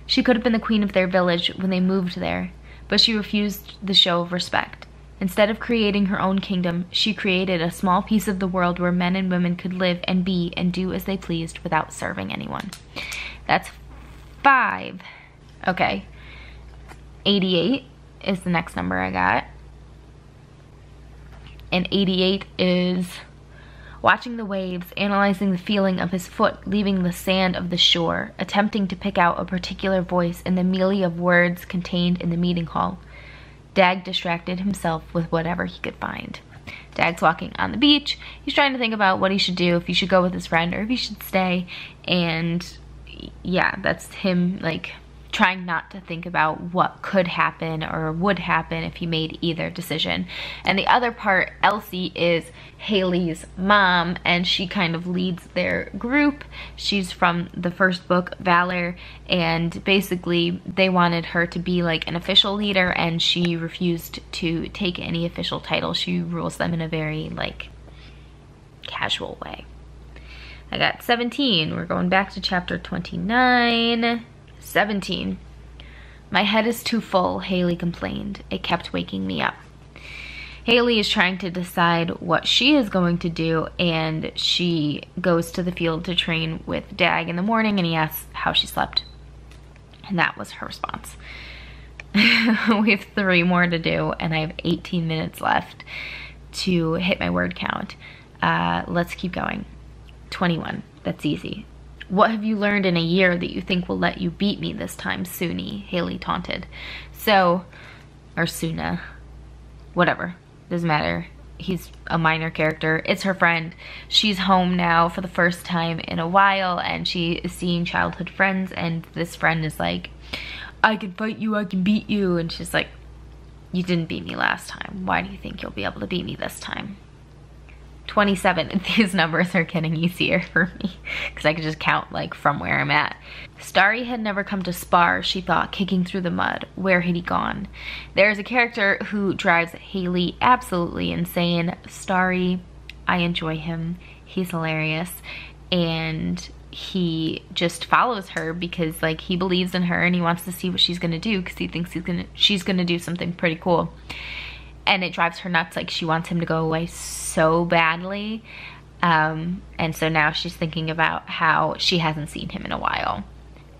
She could have been the queen of their village when they moved there, but she refused the show of respect. Instead of creating her own kingdom, she created a small piece of the world where men and women could live and be and do as they pleased without serving anyone. That's 5. Okay, 88 is the next number I got. And 88 is watching the waves, analyzing the feeling of his foot leaving the sand of the shore, attempting to pick out a particular voice in the melee of words contained in the meeting hall. Dag distracted himself with whatever he could find. Dag's walking on the beach. He's trying to think about what he should do, if he should go with his friend or if he should stay. And yeah, that's him like trying not to think about what could happen or would happen if he made either decision. And the other part, Elsie, is Haley's mom, and she kind of leads their group. She's from the first book, Valor, and basically they wanted her to be like an official leader, and she refused to take any official title. She rules them in a very like casual way. I got 17. We're going back to chapter 29. 17. My head is too full, Haley complained. It kept waking me up. Haley is trying to decide what she is going to do, and she goes to the field to train with Dag in the morning, and he asks how she slept. And that was her response. We have 3 more to do, and I have 18 minutes left to hit my word count. Let's keep going. 21, that's easy. What have you learned in a year that you think will let you beat me this time, Suni? Haley taunted. So, or Suna, whatever, doesn't matter. He's a minor character. It's her friend. She's home now for the first time in a while, and she is seeing childhood friends, and this friend is like, I can fight you, I can beat you. And she's like, you didn't beat me last time. Why do you think you'll be able to beat me this time? 27. These numbers are getting easier for me because I could just count like from where I'm at. Starry had never come to spar, she thought, kicking through the mud. Where had he gone? There's a character who drives Haley absolutely insane. Starry, I enjoy him. He's hilarious. And he just follows her because like he believes in her and he wants to see what she's gonna do because he thinks she's gonna do something pretty cool. And it drives her nuts, like she wants him to go away so badly. And so now she's thinking about how she hasn't seen him in a while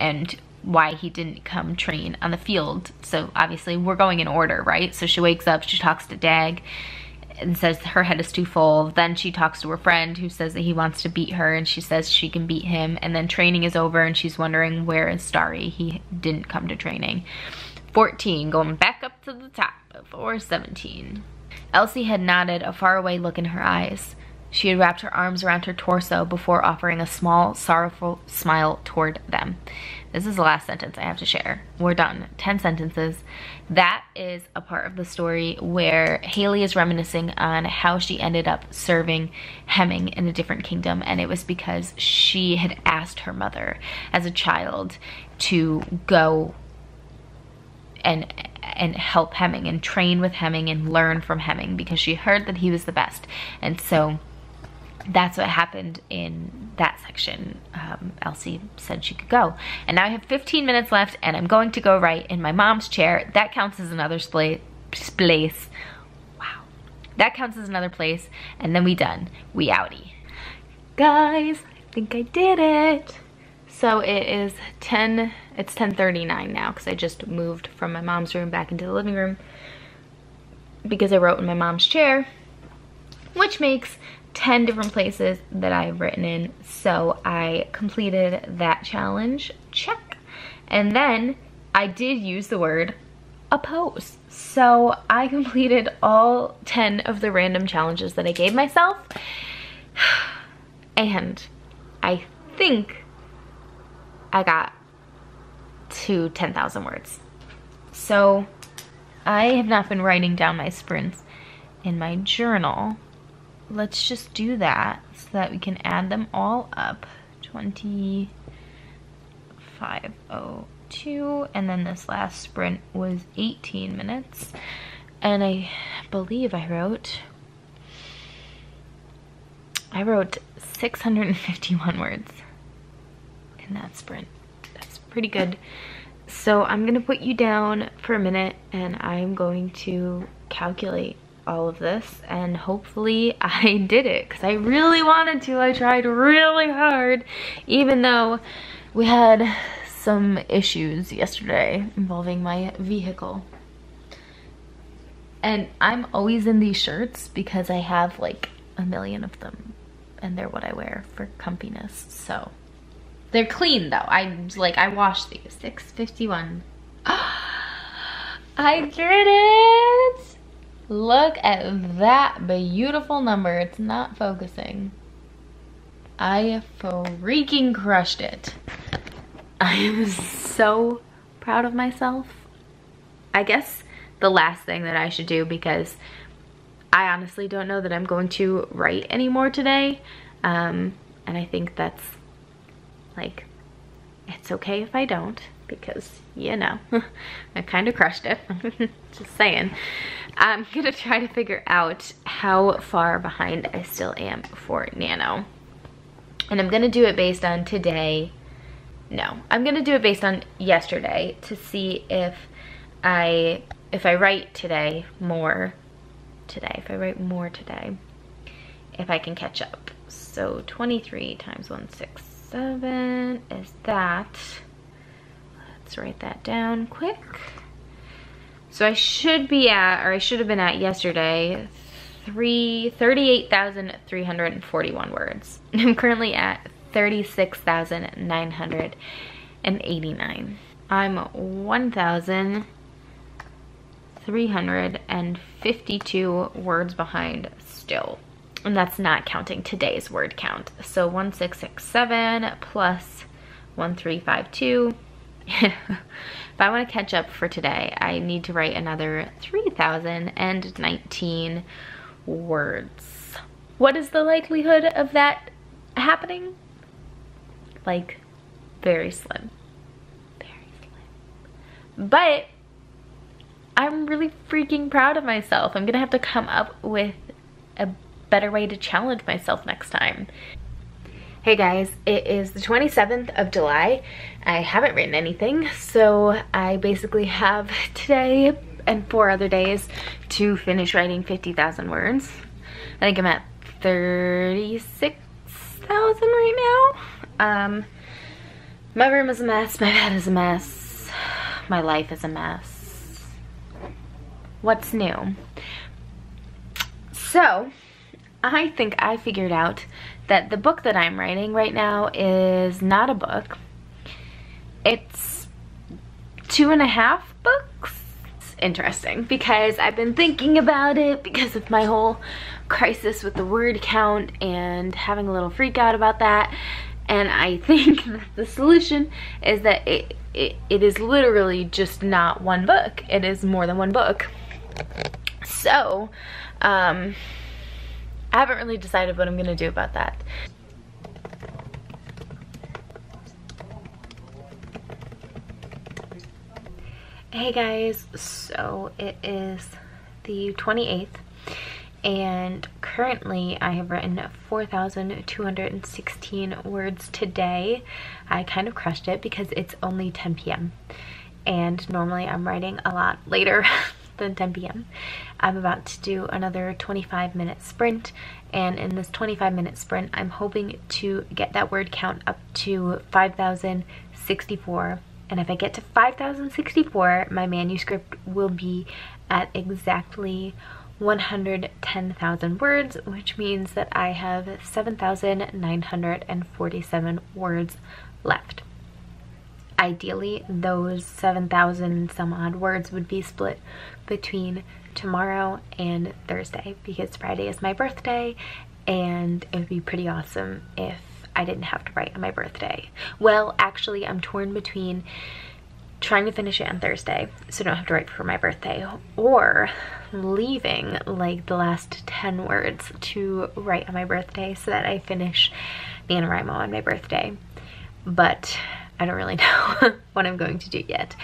and why he didn't come train on the field. So obviously we're going in order, right? So she wakes up, she talks to Dag and says her head is too full. Then she talks to her friend who says that he wants to beat her, and she says she can beat him. And then training is over and she's wondering where is Starry? He didn't come to training. 14, going back up to the top before 17. Elsie had nodded, a faraway look in her eyes. She had wrapped her arms around her torso before offering a small, sorrowful smile toward them. This is the last sentence I have to share. We're done. 10 sentences. That is a part of the story where Haley is reminiscing on how she ended up serving Hemming in a different kingdom, and it was because she had asked her mother as a child to go and help Hemming and train with Hemming and learn from Hemming because she heard that he was the best. And so that's what happened in that section. Elsie said she could go. And now I have 15 minutes left and I'm going to go write in my mom's chair. That counts as another place. Wow. That counts as another place. And then we done. We outie. Guys, I think I did it. So it's 10:39 now because I just moved from my mom's room back into the living room because I wrote in my mom's chair, which makes 10 different places that I've written in. So I completed that challenge, check. And then I did use the word oppose. So I completed all 10 of the random challenges that I gave myself. And I think I got to 10,000 words. So I have not been writing down my sprints in my journal. Let's just do that so that we can add them all up. 25:02, and then this last sprint was 18 minutes. And I believe I wrote 651 words in that sprint. That's pretty good. So I'm gonna put you down for a minute and I'm going to calculate all of this, and hopefully I did it because I really wanted to. I tried really hard, even though we had some issues yesterday involving my vehicle. And I'm always in these shirts because I have like a million of them and they're what I wear for comfiness. So they're clean though. I washed these. 6:51. I did it! Look at that beautiful number. It's not focusing. I freaking crushed it. I am so proud of myself. I guess the last thing that I should do, because I honestly don't know that I'm going to write anymore today. And I think that's like, it's okay if I don't, because you know, I kind of crushed it. Just saying. I'm gonna try to figure out how far behind I still am for Nano. And I'm gonna do it based on today. No, I'm gonna do it based on yesterday to see if I write today more, today, if I write more today, if I can catch up. So 23 times 167 is that. Let's write that down quick. So I should be at, or I should have been at yesterday, 38,341 words. I'm currently at 36,989. I'm 1,352 words behind still. And that's not counting today's word count. So 1667 plus 1352. If I want to catch up for today, I need to write another 3,019 words. What is the likelihood of that happening? Like, very slim. Very slim. But I'm really freaking proud of myself. I'm gonna have to come up with a better way to challenge myself next time. Hey guys, it is the 27th of July. I haven't written anything, so I basically have today and 4 other days to finish writing 50,000 words. I think I'm at 36,000 right now. My room is a mess, my bed is a mess, my life is a mess. What's new? So, I think I figured out that the book that I'm writing right now is not a book. It's 2.5 books. It's interesting because I've been thinking about it because of my whole crisis with the word count and having a little freak out about that. And I think that the solution is that it is literally just not one book. It is more than one book. So, I haven't really decided what I'm gonna do about that. Hey guys, so it is the 28th and currently I have written 4,216 words today. I kind of crushed it because it's only 10 p.m. and normally I'm writing a lot later than 10 p.m. I'm about to do another 25-minute sprint, and in this 25-minute sprint I'm hoping to get that word count up to 5,064, and if I get to 5,064 my manuscript will be at exactly 110,000 words, which means that I have 7,947 words left. Ideally, those 7,000 some odd words would be split between tomorrow and Thursday because Friday is my birthday and it would be pretty awesome if I didn't have to write on my birthday. Well, actually, I'm torn between trying to finish it on Thursday so I don't have to write for my birthday or leaving like the last 10 words to write on my birthday so that I finish NaNoWriMo on my birthday. But I don't really know what I'm going to do yet.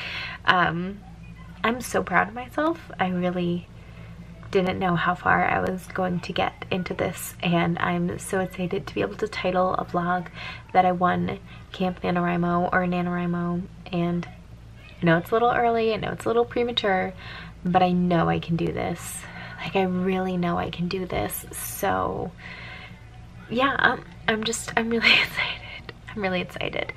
I'm so proud of myself. I really didn't know how far I was going to get into this, and I'm so excited to be able to title a vlog that I won Camp NaNoWriMo or NaNoWriMo. And I know it's a little early, I know it's a little premature, but I know I can do this. Like, I really know I can do this. So yeah, I'm really excited. I'm really excited.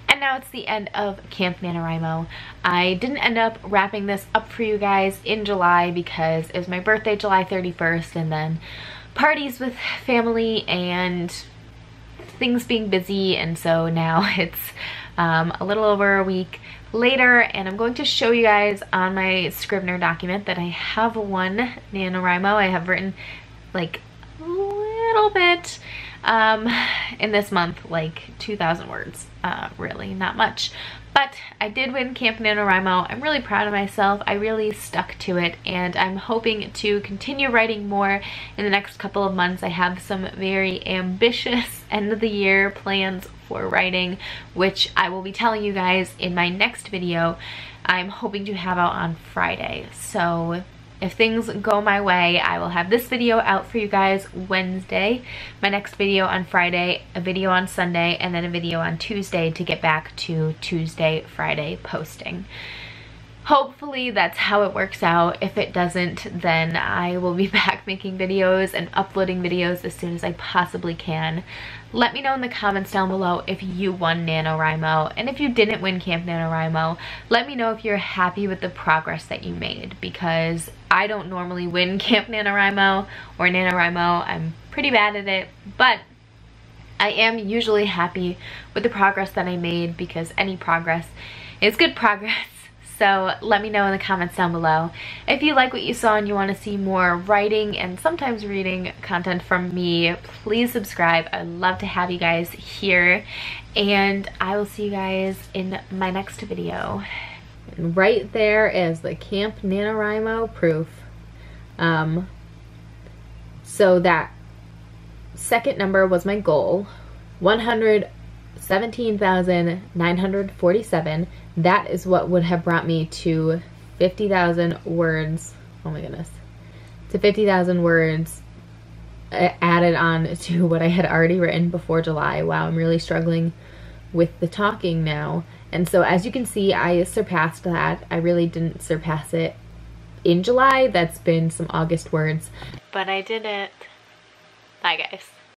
And now it's the end of Camp NaNoWriMo. I didn't end up wrapping this up for you guys in July because it was my birthday July 31st and then parties with family and things being busy, and so now it's a little over a week later, and I'm going to show you guys on my Scrivener document that I have won NaNoWriMo. I have written like a little bit in this month, like 2,000 words, really not much, but I did win Camp NaNoWriMo. I'm really proud of myself. I really stuck to it, and I'm hoping to continue writing more in the next couple of months. I have some very ambitious end of the year plans for writing, which I will be telling you guys in my next video. I'm hoping to have out on Friday, so if things go my way, I will have this video out for you guys Wednesday, my next video on Friday, a video on Sunday, and then a video on Tuesday to get back to Tuesday, Friday posting. hopefully that's how it works out. If it doesn't, then I will be back making videos and uploading videos as soon as I possibly can. Let me know in the comments down below if you won NaNoWriMo, and if you didn't win Camp NaNoWriMo, let me know if you're happy with the progress that you made, because I don't normally win Camp NaNoWriMo or NaNoWriMo. I'm pretty bad at it, but I am usually happy with the progress that I made, because any progress is good progress. So let me know in the comments down below. If you like what you saw and you want to see more writing and sometimes reading content from me, please subscribe. I'd love to have you guys here, and I will see you guys in my next video. And right there is the Camp NaNoWriMo proof. So that second number was my goal, 117,947. That is what would have brought me to 50,000 words. Oh my goodness. To 50,000 words added on to what I had already written before July. Wow, I'm really struggling with the talking now. And so as you can see, I surpassed that. I really didn't surpass it in July. That's been some August words. But I did it. Bye guys.